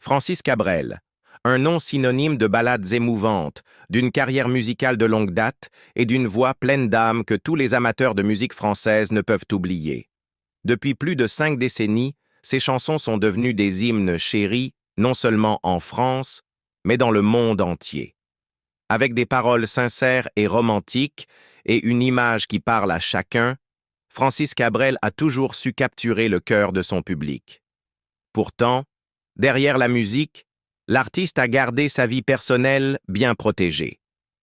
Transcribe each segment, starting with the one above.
Francis Cabrel, un nom synonyme de ballades émouvantes, d'une carrière musicale de longue date et d'une voix pleine d'âme que tous les amateurs de musique française ne peuvent oublier. Depuis plus de 5 décennies, ses chansons sont devenues des hymnes chéris, non seulement en France, mais dans le monde entier. Avec des paroles sincères et romantiques et une image qui parle à chacun, Francis Cabrel a toujours su capturer le cœur de son public. Pourtant, derrière la musique, l'artiste a gardé sa vie personnelle bien protégée.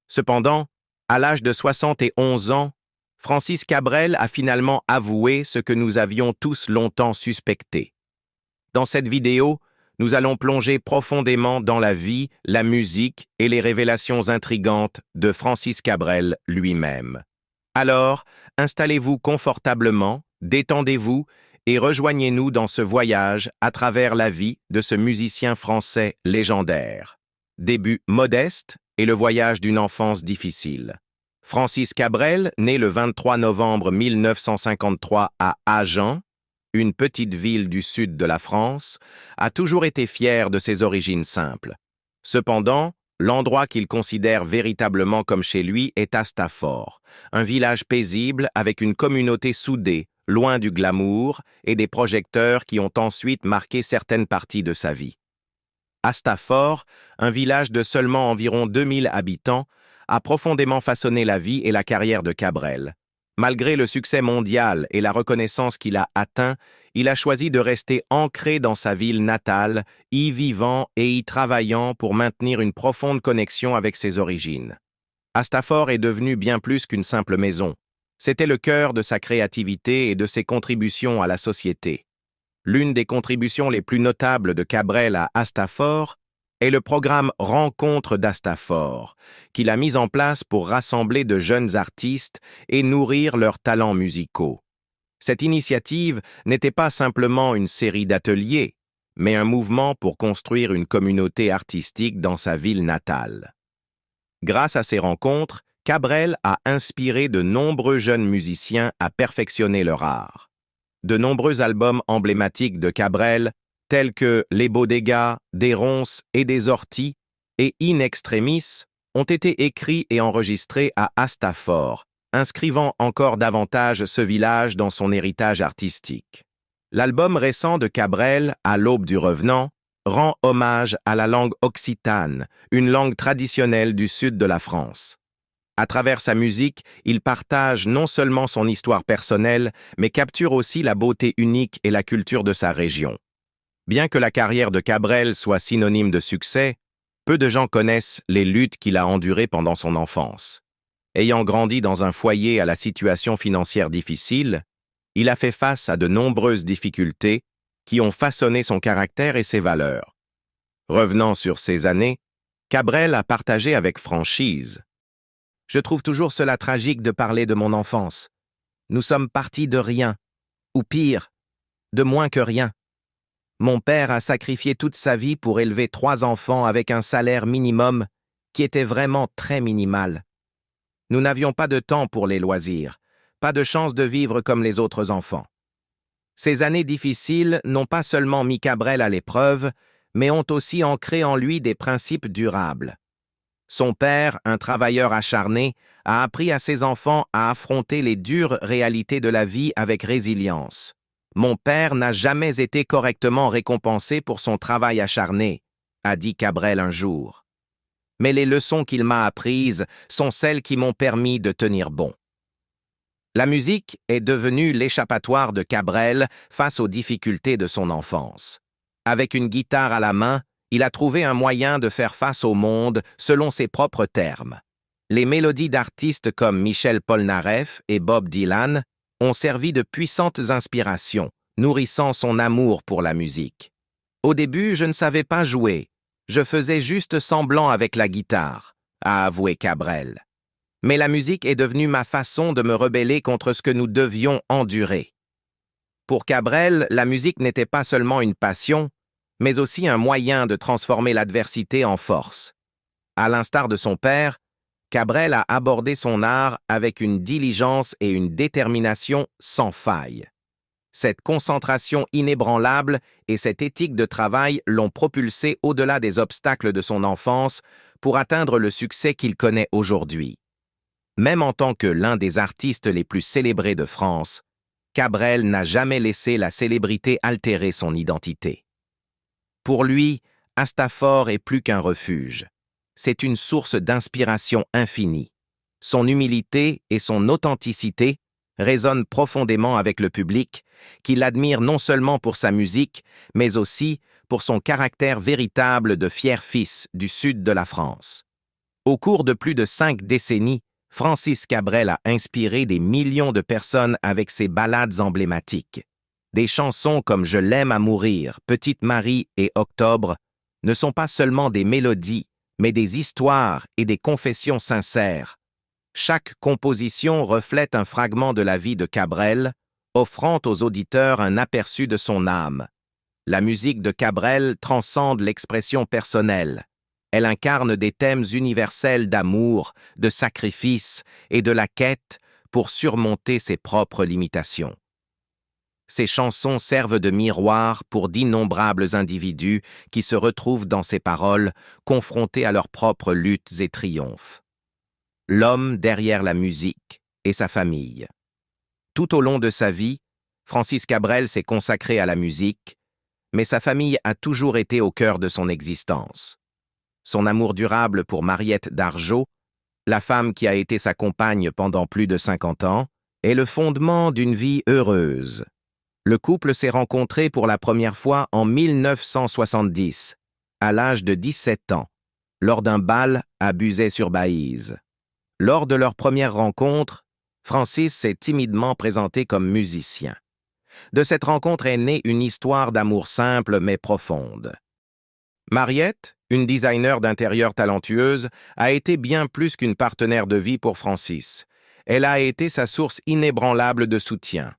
Cependant, à l'âge de 71 ans, Francis Cabrel a finalement avoué ce que nous avions tous longtemps suspecté. Dans cette vidéo, nous allons plonger profondément dans la vie, la musique et les révélations intrigantes de Francis Cabrel lui-même. Alors, installez-vous confortablement, détendez-vous et rejoignez-nous dans ce voyage à travers la vie de ce musicien français légendaire. Début modeste et le voyage d'une enfance difficile. Francis Cabrel, né le 23 novembre 1953 à Agen, une petite ville du sud de la France, a toujours été fier de ses origines simples. Cependant, l'endroit qu'il considère véritablement comme chez lui est Astafort, un village paisible avec une communauté soudée, loin du glamour et des projecteurs qui ont ensuite marqué certaines parties de sa vie. Astafort, un village de seulement environ 2000 habitants, a profondément façonné la vie et la carrière de Cabrel. Malgré le succès mondial et la reconnaissance qu'il a atteint, il a choisi de rester ancré dans sa ville natale, y vivant et y travaillant pour maintenir une profonde connexion avec ses origines. Astafort est devenu bien plus qu'une simple maison. C'était le cœur de sa créativité et de ses contributions à la société. L'une des contributions les plus notables de Cabrel à Astafort est le programme Rencontres d'Astafort, qu'il a mis en place pour rassembler de jeunes artistes et nourrir leurs talents musicaux. Cette initiative n'était pas simplement une série d'ateliers, mais un mouvement pour construire une communauté artistique dans sa ville natale. Grâce à ces rencontres, Cabrel a inspiré de nombreux jeunes musiciens à perfectionner leur art. De nombreux albums emblématiques de Cabrel, tels que Les Bodegas, Des Ronces et des Orties et In Extremis, ont été écrits et enregistrés à Astafort, inscrivant encore davantage ce village dans son héritage artistique. L'album récent de Cabrel, À l'aube du revenant, rend hommage à la langue occitane, une langue traditionnelle du sud de la France. À travers sa musique, il partage non seulement son histoire personnelle, mais capture aussi la beauté unique et la culture de sa région. Bien que la carrière de Cabrel soit synonyme de succès, peu de gens connaissent les luttes qu'il a endurées pendant son enfance. Ayant grandi dans un foyer à la situation financière difficile, il a fait face à de nombreuses difficultés qui ont façonné son caractère et ses valeurs. Revenant sur ces années, Cabrel a partagé avec franchise. « Je trouve toujours cela tragique de parler de mon enfance. Nous sommes partis de rien, ou pire, de moins que rien. Mon père a sacrifié toute sa vie pour élever 3 enfants avec un salaire minimum qui était vraiment très minimal. Nous n'avions pas de temps pour les loisirs, pas de chance de vivre comme les autres enfants. Ces années difficiles n'ont pas seulement mis Cabrel à l'épreuve, mais ont aussi ancré en lui des principes durables. Son père, un travailleur acharné, a appris à ses enfants à affronter les dures réalités de la vie avec résilience. Mon père n'a jamais été correctement récompensé pour son travail acharné, a dit Cabrel un jour. Mais les leçons qu'il m'a apprises sont celles qui m'ont permis de tenir bon. La musique est devenue l'échappatoire de Cabrel face aux difficultés de son enfance. Avec une guitare à la main, il a trouvé un moyen de faire face au monde selon ses propres termes. Les mélodies d'artistes comme Michel Polnareff et Bob Dylan ont servi de puissantes inspirations, nourrissant son amour pour la musique. Au début, je ne savais pas jouer. Je faisais juste semblant avec la guitare, a avoué Cabrel. Mais la musique est devenue ma façon de me rebeller contre ce que nous devions endurer. Pour Cabrel, la musique n'était pas seulement une passion, mais aussi un moyen de transformer l'adversité en force. À l'instar de son père, Cabrel a abordé son art avec une diligence et une détermination sans faille. Cette concentration inébranlable et cette éthique de travail l'ont propulsé au-delà des obstacles de son enfance pour atteindre le succès qu'il connaît aujourd'hui. Même en tant que l'un des artistes les plus célébrés de France, Cabrel n'a jamais laissé la célébrité altérer son identité. Pour lui, Astafort est plus qu'un refuge. C'est une source d'inspiration infinie. Son humilité et son authenticité résonnent profondément avec le public, qui l'admire non seulement pour sa musique, mais aussi pour son caractère véritable de fier fils du sud de la France. Au cours de plus de 5 décennies, Francis Cabrel a inspiré des millions de personnes avec ses ballades emblématiques. Des chansons comme Je l'aime à mourir, Petite Marie et Octobre ne sont pas seulement des mélodies, mais des histoires et des confessions sincères. Chaque composition reflète un fragment de la vie de Cabrel, offrant aux auditeurs un aperçu de son âme. La musique de Cabrel transcende l'expression personnelle. Elle incarne des thèmes universels d'amour, de sacrifice et de la quête pour surmonter ses propres limitations. Ces chansons servent de miroir pour d'innombrables individus qui se retrouvent dans ces paroles, confrontés à leurs propres luttes et triomphes. L'homme derrière la musique et sa famille. Tout au long de sa vie, Francis Cabrel s'est consacré à la musique, mais sa famille a toujours été au cœur de son existence. Son amour durable pour Mariette d'Argeau, la femme qui a été sa compagne pendant plus de 50 ans, est le fondement d'une vie heureuse. Le couple s'est rencontré pour la première fois en 1970, à l'âge de 17 ans, lors d'un bal à Buzet-sur-Baïse. Lors de leur première rencontre, Francis s'est timidement présenté comme musicien. De cette rencontre est née une histoire d'amour simple mais profonde. Mariette, une designer d'intérieur talentueuse, a été bien plus qu'une partenaire de vie pour Francis. Elle a été sa source inébranlable de soutien.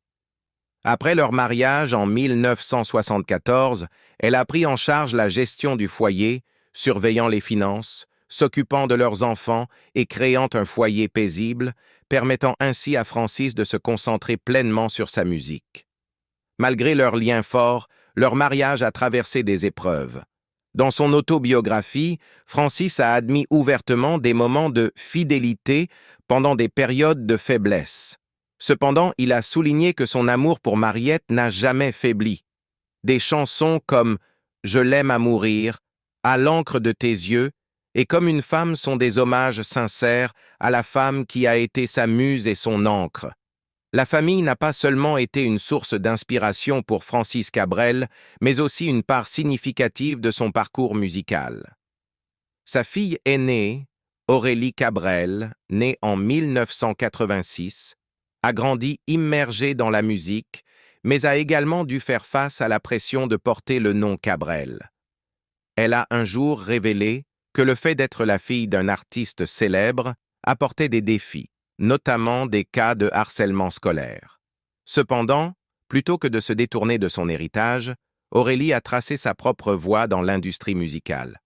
Après leur mariage en 1974, elle a pris en charge la gestion du foyer, surveillant les finances, s'occupant de leurs enfants et créant un foyer paisible, permettant ainsi à Francis de se concentrer pleinement sur sa musique. Malgré leur lien fort, leur mariage a traversé des épreuves. Dans son autobiographie, Francis a admis ouvertement des moments de fidélité pendant des périodes de faiblesse. Cependant, il a souligné que son amour pour Mariette n'a jamais faibli. Des chansons comme « Je l'aime à mourir »,« À l'encre de tes yeux » et « Comme une femme » sont des hommages sincères à la femme qui a été sa muse et son encre. La famille n'a pas seulement été une source d'inspiration pour Francis Cabrel, mais aussi une part significative de son parcours musical. Sa fille aînée, Aurélie Cabrel, née en 1986, a grandi immergée dans la musique, mais a également dû faire face à la pression de porter le nom Cabrel. Elle a un jour révélé que le fait d'être la fille d'un artiste célèbre apportait des défis, notamment des cas de harcèlement scolaire. Cependant, plutôt que de se détourner de son héritage, Aurélie a tracé sa propre voie dans l'industrie musicale.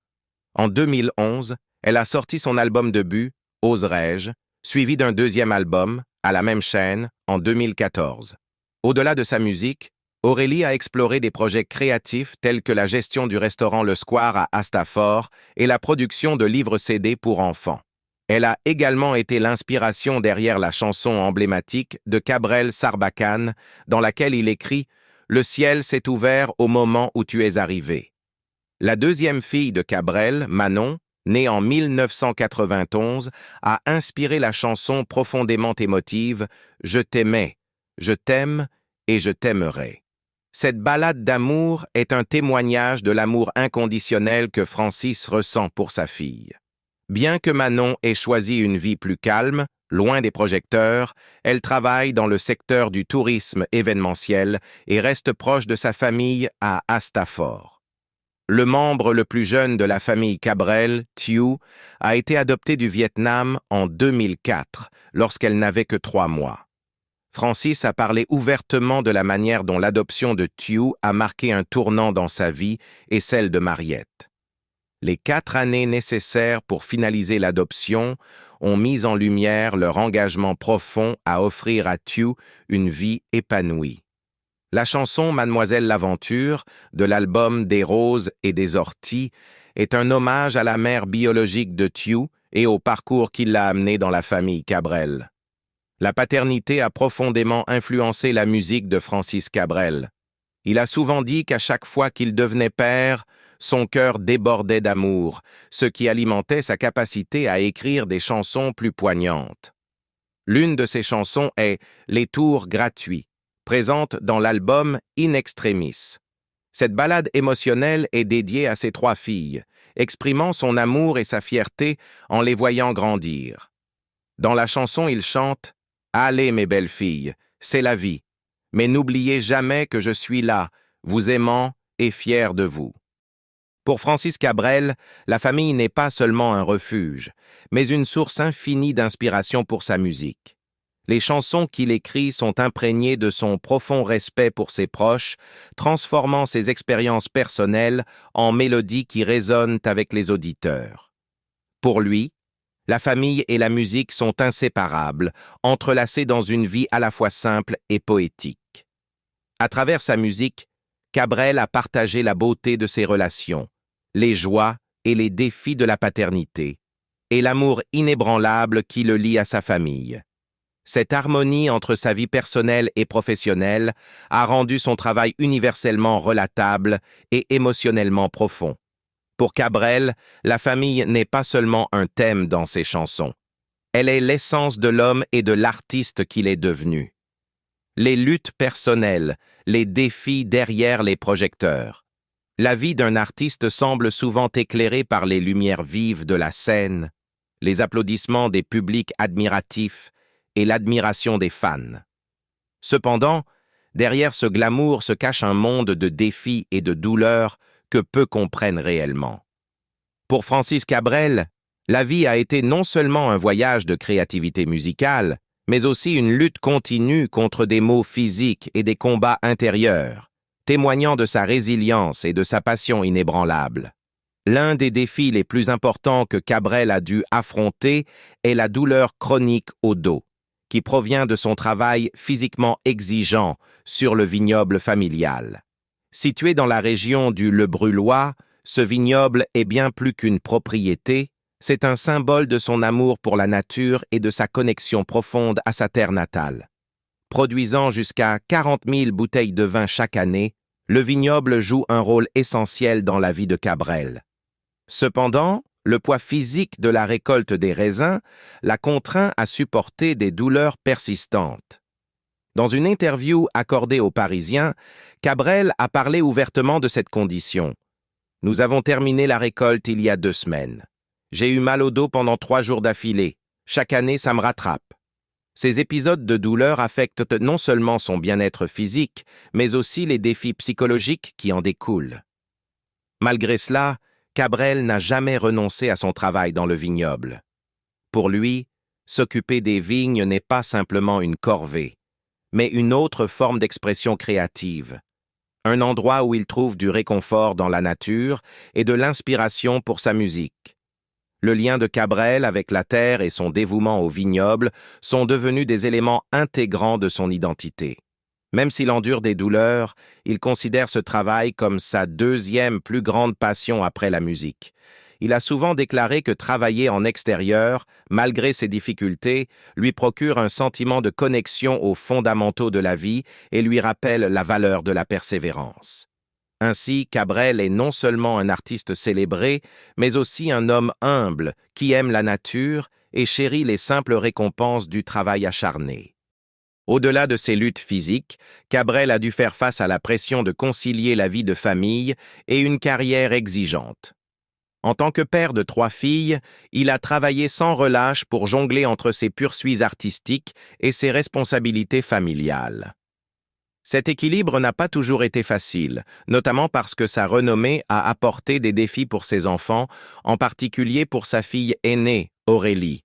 En 2011, elle a sorti son album debut, Oserais-je, suivi d'un deuxième album, à la même chaîne, en 2014. Au-delà de sa musique, Aurélie a exploré des projets créatifs tels que la gestion du restaurant Le Square à Astafort et la production de livres CD pour enfants. Elle a également été l'inspiration derrière la chanson emblématique de Cabrel Sarbacane, dans laquelle il écrit « Le ciel s'est ouvert au moment où tu es arrivé ». La deuxième fille de Cabrel, Manon, née en 1991, a inspiré la chanson profondément émotive « Je t'aimais, je t'aime et je t'aimerai ». Cette ballade d'amour est un témoignage de l'amour inconditionnel que Francis ressent pour sa fille. Bien que Manon ait choisi une vie plus calme, loin des projecteurs, elle travaille dans le secteur du tourisme événementiel et reste proche de sa famille à Astafort. Le membre le plus jeune de la famille Cabrel, Thieu, a été adopté du Vietnam en 2004, lorsqu'elle n'avait que 3 mois. Francis a parlé ouvertement de la manière dont l'adoption de Thieu a marqué un tournant dans sa vie et celle de Mariette. Les 4 années nécessaires pour finaliser l'adoption ont mis en lumière leur engagement profond à offrir à Thieu une vie épanouie. La chanson Mademoiselle l'Aventure, de l'album Des roses et des orties, est un hommage à la mère biologique de Thiou et au parcours qui l'a amené dans la famille Cabrel. La paternité a profondément influencé la musique de Francis Cabrel. Il a souvent dit qu'à chaque fois qu'il devenait père, son cœur débordait d'amour, ce qui alimentait sa capacité à écrire des chansons plus poignantes. L'une de ses chansons est « Les tours gratuits », présente dans l'album In Extremis. Cette ballade émotionnelle est dédiée à ses 3 filles, exprimant son amour et sa fierté en les voyant grandir. Dans la chanson, il chante « Allez mes belles filles, c'est la vie, mais n'oubliez jamais que je suis là, vous aimant et fier de vous. » Pour Francis Cabrel, la famille n'est pas seulement un refuge, mais une source infinie d'inspiration pour sa musique. Les chansons qu'il écrit sont imprégnées de son profond respect pour ses proches, transformant ses expériences personnelles en mélodies qui résonnent avec les auditeurs. Pour lui, la famille et la musique sont inséparables, entrelacées dans une vie à la fois simple et poétique. À travers sa musique, Cabrel a partagé la beauté de ses relations, les joies et les défis de la paternité, et l'amour inébranlable qui le lie à sa famille. Cette harmonie entre sa vie personnelle et professionnelle a rendu son travail universellement relatable et émotionnellement profond. Pour Cabrel, la famille n'est pas seulement un thème dans ses chansons. Elle est l'essence de l'homme et de l'artiste qu'il est devenu. Les luttes personnelles, les défis derrière les projecteurs. La vie d'un artiste semble souvent éclairée par les lumières vives de la scène, les applaudissements des publics admiratifs et l'admiration des fans. Cependant, derrière ce glamour se cache un monde de défis et de douleurs que peu comprennent réellement. Pour Francis Cabrel, la vie a été non seulement un voyage de créativité musicale, mais aussi une lutte continue contre des maux physiques et des combats intérieurs, témoignant de sa résilience et de sa passion inébranlable. L'un des défis les plus importants que Cabrel a dû affronter est la douleur chronique au dos, qui provient de son travail physiquement exigeant sur le vignoble familial. Situé dans la région du Le Brulhois, ce vignoble est bien plus qu'une propriété, c'est un symbole de son amour pour la nature et de sa connexion profonde à sa terre natale. Produisant jusqu'à 40 000 bouteilles de vin chaque année, le vignoble joue un rôle essentiel dans la vie de Cabrel. Cependant, le poids physique de la récolte des raisins l'a contraint à supporter des douleurs persistantes. Dans une interview accordée aux Parisiens, Cabrel a parlé ouvertement de cette condition. « Nous avons terminé la récolte il y a 2 semaines. J'ai eu mal au dos pendant 3 jours d'affilée. Chaque année, ça me rattrape. » Ces épisodes de douleur affectent non seulement son bien-être physique, mais aussi les défis psychologiques qui en découlent. Malgré cela, Cabrel n'a jamais renoncé à son travail dans le vignoble. Pour lui, s'occuper des vignes n'est pas simplement une corvée, mais une autre forme d'expression créative, un endroit où il trouve du réconfort dans la nature et de l'inspiration pour sa musique. Le lien de Cabrel avec la terre et son dévouement au vignoble sont devenus des éléments intégrants de son identité. Même s'il endure des douleurs, il considère ce travail comme sa 2e plus grande passion après la musique. Il a souvent déclaré que travailler en extérieur, malgré ses difficultés, lui procure un sentiment de connexion aux fondamentaux de la vie et lui rappelle la valeur de la persévérance. Ainsi, Cabrel est non seulement un artiste célébré, mais aussi un homme humble qui aime la nature et chérit les simples récompenses du travail acharné. Au-delà de ses luttes physiques, Cabrel a dû faire face à la pression de concilier la vie de famille et une carrière exigeante. En tant que père de 3 filles, il a travaillé sans relâche pour jongler entre ses poursuites artistiques et ses responsabilités familiales. Cet équilibre n'a pas toujours été facile, notamment parce que sa renommée a apporté des défis pour ses enfants, en particulier pour sa fille aînée, Aurélie.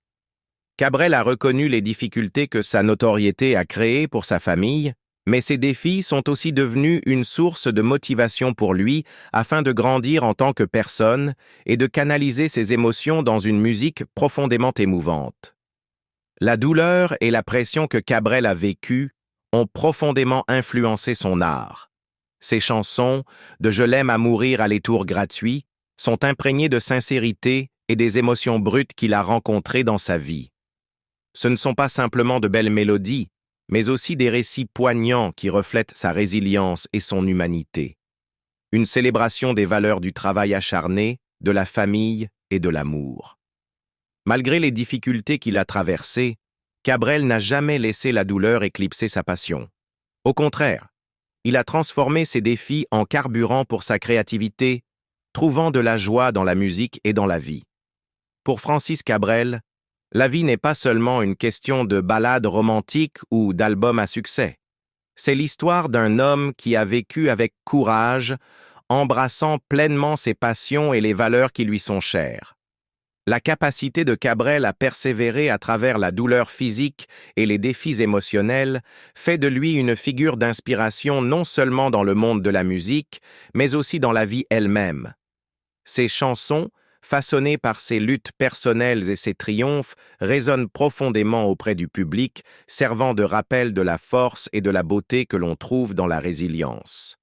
Cabrel a reconnu les difficultés que sa notoriété a créées pour sa famille, mais ces défis sont aussi devenus une source de motivation pour lui afin de grandir en tant que personne et de canaliser ses émotions dans une musique profondément émouvante. La douleur et la pression que Cabrel a vécues ont profondément influencé son art. Ses chansons, de Je l'aime à mourir à les tours gratuits, sont imprégnées de sincérité et des émotions brutes qu'il a rencontrées dans sa vie. Ce ne sont pas simplement de belles mélodies, mais aussi des récits poignants qui reflètent sa résilience et son humanité. Une célébration des valeurs du travail acharné, de la famille et de l'amour. Malgré les difficultés qu'il a traversées, Cabrel n'a jamais laissé la douleur éclipser sa passion. Au contraire, il a transformé ses défis en carburant pour sa créativité, trouvant de la joie dans la musique et dans la vie. Pour Francis Cabrel, la vie n'est pas seulement une question de ballades romantiques ou d'albums à succès. C'est l'histoire d'un homme qui a vécu avec courage, embrassant pleinement ses passions et les valeurs qui lui sont chères. La capacité de Cabrel à persévérer à travers la douleur physique et les défis émotionnels fait de lui une figure d'inspiration non seulement dans le monde de la musique, mais aussi dans la vie elle-même. Ses chansons, façonnées par ses luttes personnelles et ses triomphes, résonnent profondément auprès du public, servant de rappel de la force et de la beauté que l'on trouve dans la résilience.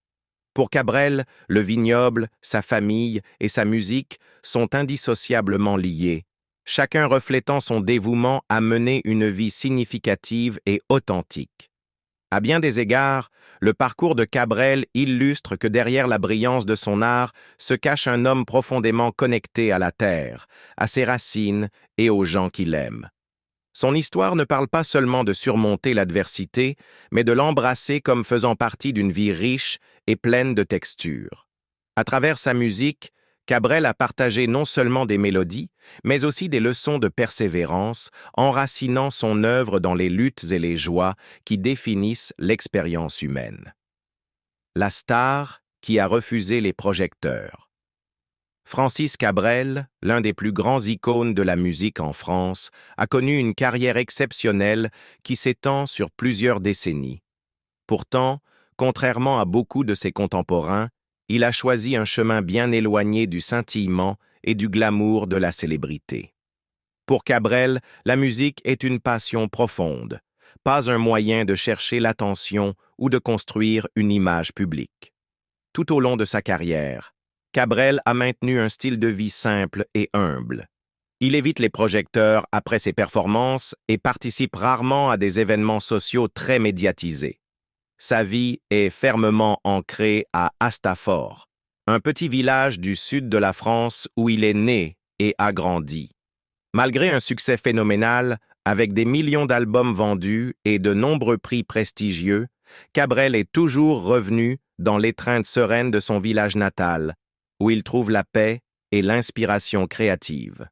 Pour Cabrel, le vignoble, sa famille et sa musique sont indissociablement liés, chacun reflétant son dévouement à mener une vie significative et authentique. À bien des égards, le parcours de Cabrel illustre que derrière la brillance de son art se cache un homme profondément connecté à la terre, à ses racines et aux gens qu'il aime. Son histoire ne parle pas seulement de surmonter l'adversité, mais de l'embrasser comme faisant partie d'une vie riche et pleine de textures. À travers sa musique, Cabrel a partagé non seulement des mélodies, mais aussi des leçons de persévérance, enracinant son œuvre dans les luttes et les joies qui définissent l'expérience humaine. La star qui a refusé les projecteurs. Francis Cabrel, l'un des plus grands icônes de la musique en France, a connu une carrière exceptionnelle qui s'étend sur plusieurs décennies. Pourtant, contrairement à beaucoup de ses contemporains, il a choisi un chemin bien éloigné du scintillement et du glamour de la célébrité. Pour Cabrel, la musique est une passion profonde, pas un moyen de chercher l'attention ou de construire une image publique. Tout au long de sa carrière, Cabrel a maintenu un style de vie simple et humble. Il évite les projecteurs après ses performances et participe rarement à des événements sociaux très médiatisés. Sa vie est fermement ancrée à Astafort, un petit village du sud de la France où il est né et a grandi. Malgré un succès phénoménal, avec des millions d'albums vendus et de nombreux prix prestigieux, Cabrel est toujours revenu dans l'étreinte sereine de son village natal, où il trouve la paix et l'inspiration créative.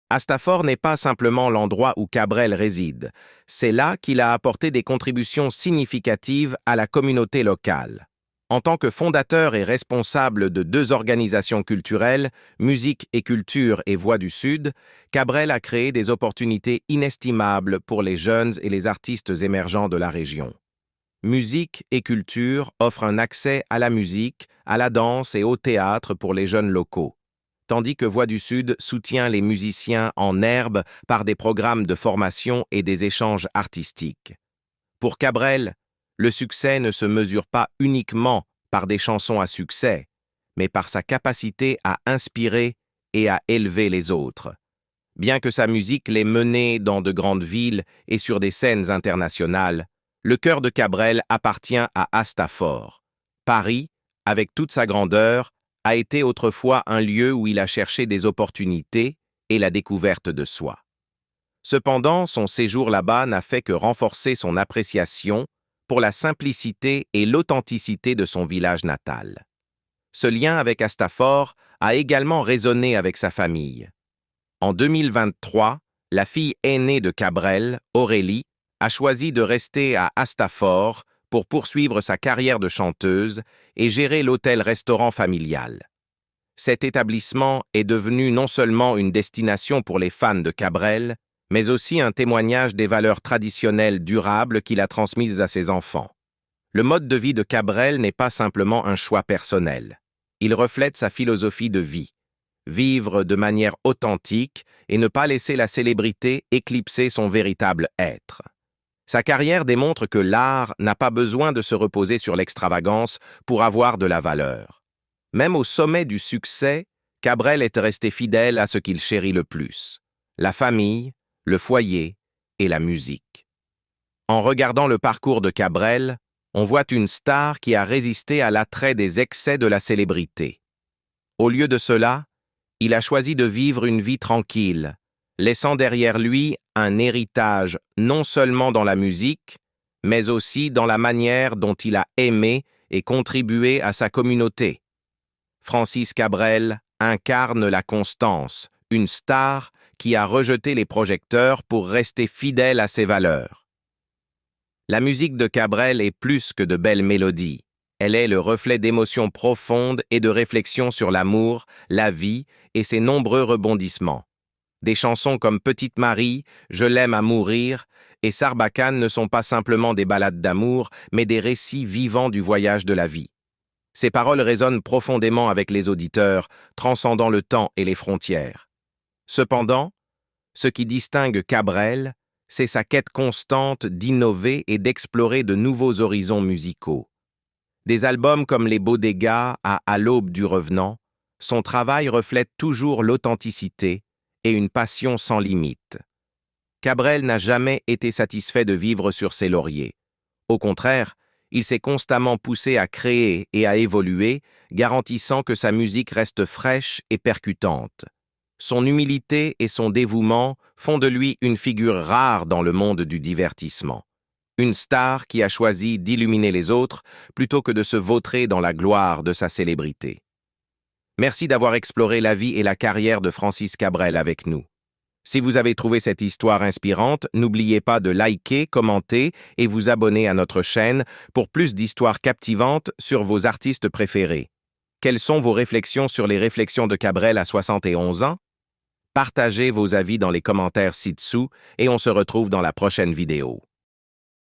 Astafort n'est pas simplement l'endroit où Cabrel réside, c'est là qu'il a apporté des contributions significatives à la communauté locale. En tant que fondateur et responsable de 2 organisations culturelles, Musique et Culture et Voix du Sud, Cabrel a créé des opportunités inestimables pour les jeunes et les artistes émergents de la région. Musique et Culture offrent un accès à la musique, à la danse et au théâtre pour les jeunes locaux, tandis que Voix du Sud soutient les musiciens en herbe par des programmes de formation et des échanges artistiques. Pour Cabrel, le succès ne se mesure pas uniquement par des chansons à succès, mais par sa capacité à inspirer et à élever les autres. Bien que sa musique l'ait mené dans de grandes villes et sur des scènes internationales, le cœur de Cabrel appartient à Astafort. Paris, avec toute sa grandeur, a été autrefois un lieu où il a cherché des opportunités et la découverte de soi. Cependant, son séjour là-bas n'a fait que renforcer son appréciation pour la simplicité et l'authenticité de son village natal. Ce lien avec Astafort a également résonné avec sa famille. En 2023, la fille aînée de Cabrel, Aurélie, a choisi de rester à Astafort pour poursuivre sa carrière de chanteuse et gérer l'hôtel-restaurant familial. Cet établissement est devenu non seulement une destination pour les fans de Cabrel, mais aussi un témoignage des valeurs traditionnelles durables qu'il a transmises à ses enfants. Le mode de vie de Cabrel n'est pas simplement un choix personnel. Il reflète sa philosophie de vie. Vivre de manière authentique et ne pas laisser la célébrité éclipser son véritable être. Sa carrière démontre que l'art n'a pas besoin de se reposer sur l'extravagance pour avoir de la valeur. Même au sommet du succès, Cabrel est resté fidèle à ce qu'il chérit le plus: la famille, le foyer et la musique. En regardant le parcours de Cabrel, on voit une star qui a résisté à l'attrait des excès de la célébrité. Au lieu de cela, il a choisi de vivre une vie tranquille, laissant derrière lui un héritage non seulement dans la musique, mais aussi dans la manière dont il a aimé et contribué à sa communauté. Francis Cabrel incarne la constance, une star qui a rejeté les projecteurs pour rester fidèle à ses valeurs. La musique de Cabrel est plus que de belles mélodies. Elle est le reflet d'émotions profondes et de réflexions sur l'amour, la vie et ses nombreux rebondissements. Des chansons comme Petite Marie, Je l'aime à mourir et Sarbacane ne sont pas simplement des ballades d'amour, mais des récits vivants du voyage de la vie. Ces paroles résonnent profondément avec les auditeurs, transcendant le temps et les frontières. Cependant, ce qui distingue Cabrel, c'est sa quête constante d'innover et d'explorer de nouveaux horizons musicaux. Des albums comme Les Bodegas à l'aube du revenant, son travail reflète toujours l'authenticité et une passion sans limite. Cabrel n'a jamais été satisfait de vivre sur ses lauriers. Au contraire, il s'est constamment poussé à créer et à évoluer, garantissant que sa musique reste fraîche et percutante. Son humilité et son dévouement font de lui une figure rare dans le monde du divertissement. Une star qui a choisi d'illuminer les autres plutôt que de se vautrer dans la gloire de sa célébrité. Merci d'avoir exploré la vie et la carrière de Francis Cabrel avec nous. Si vous avez trouvé cette histoire inspirante, n'oubliez pas de liker, commenter et vous abonner à notre chaîne pour plus d'histoires captivantes sur vos artistes préférés. Quelles sont vos réflexions sur les réflexions de Cabrel à 71 ans? Partagez vos avis dans les commentaires ci-dessous et on se retrouve dans la prochaine vidéo.